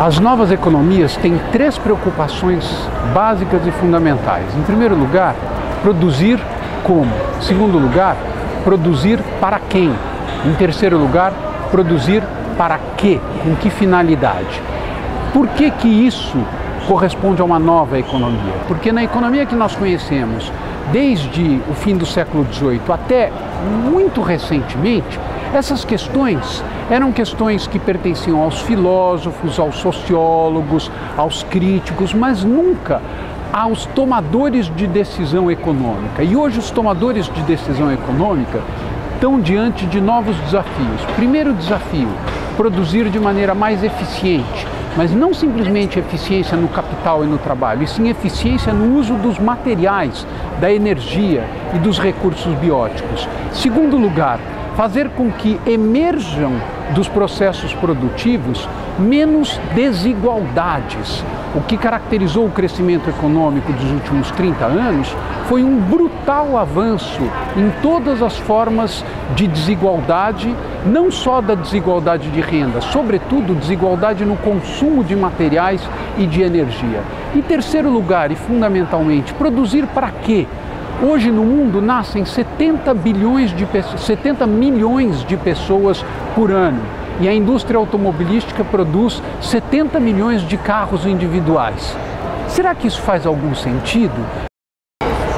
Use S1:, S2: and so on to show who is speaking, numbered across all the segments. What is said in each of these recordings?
S1: As novas economias têm três preocupações básicas e fundamentais. Em primeiro lugar, produzir como? Em segundo lugar, produzir para quem? Em terceiro lugar, produzir para quê? Com que finalidade? Por que que isso corresponde a uma nova economia? Porque na economia que nós conhecemos, desde o fim do século XVIII até muito recentemente, essas questões eram questões que pertenciam aos filósofos, aos sociólogos, aos críticos, mas nunca aos tomadores de decisão econômica. E hoje os tomadores de decisão econômica estão diante de novos desafios. Primeiro desafio, produzir de maneira mais eficiente, mas não simplesmente eficiência no capital e no trabalho, e sim eficiência no uso dos materiais, da energia e dos recursos bióticos. Segundo lugar, fazer com que emerjam dos processos produtivos menos desigualdades. O que caracterizou o crescimento econômico dos últimos 30 anos foi um brutal avanço em todas as formas de desigualdade, não só da desigualdade de renda, sobretudo desigualdade no consumo de materiais e de energia. Em terceiro lugar, e fundamentalmente, produzir para quê? Hoje no mundo nascem 70 milhões de pessoas por ano e a indústria automobilística produz 70 milhões de carros individuais. Será que isso faz algum sentido?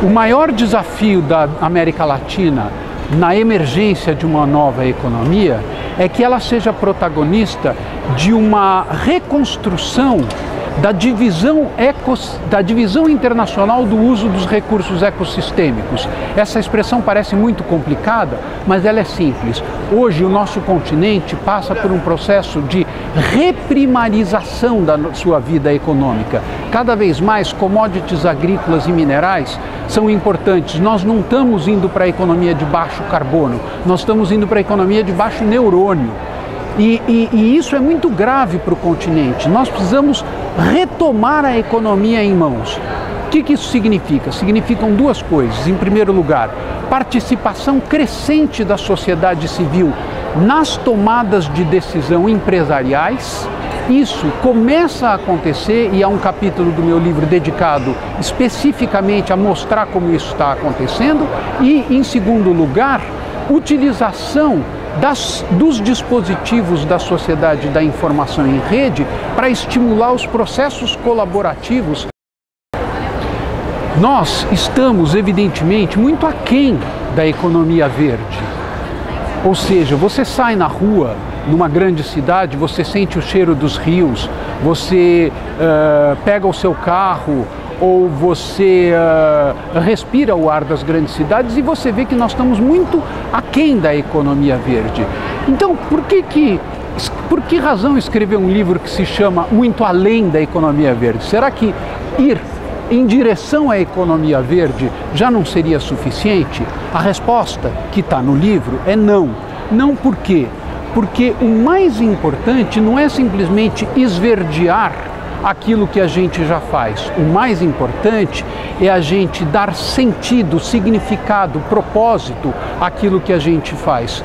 S1: O maior desafio da América Latina na emergência de uma nova economia é que ela seja protagonista de uma reconstrução da divisão internacional do uso dos recursos ecossistêmicos. Essa expressão parece muito complicada, mas ela é simples. Hoje o nosso continente passa por um processo de reprimarização da sua vida econômica. Cada vez mais commodities agrícolas e minerais são importantes. Nós não estamos indo para a economia de baixo carbono, nós estamos indo para a economia de baixo neurônio. E isso é muito grave para o continente. Nós precisamos retomar a economia em mãos. O que isso significa? Significam duas coisas. Em primeiro lugar, participação crescente da sociedade civil nas tomadas de decisão empresariais. Isso começa a acontecer e há um capítulo do meu livro dedicado especificamente a mostrar como isso está acontecendo. E, em segundo lugar, utilização dos dispositivos da sociedade da informação em rede para estimular os processos colaborativos. Nós estamos, evidentemente, muito aquém da economia verde. Ou seja, você sai na rua, numa grande cidade, você sente o cheiro dos rios, você pega o seu carro, ou você respira o ar das grandes cidades e você vê que nós estamos muito aquém da economia verde. Então, por que razão escrever um livro que se chama Muito Além da Economia Verde? Será que ir em direção à economia verde já não seria suficiente? A resposta que está no livro é não. Não por quê? Porque o mais importante não é simplesmente esverdear aquilo que a gente já faz. O mais importante é a gente dar sentido, significado, propósito àquilo que a gente faz.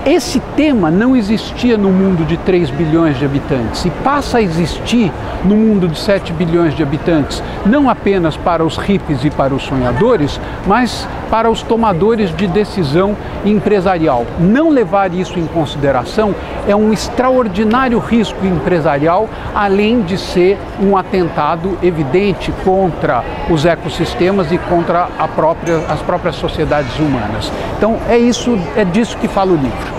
S1: Esse tema não existia no mundo de 3 bilhões de habitantes e passa a existir no mundo de 7 bilhões de habitantes, não apenas para os hippies e para os sonhadores, mas para os tomadores de decisão empresarial. Não levar isso em consideração é um extraordinário risco empresarial, além de ser um atentado evidente contra os ecossistemas e contra as próprias sociedades humanas. Então é disso que fala o livro.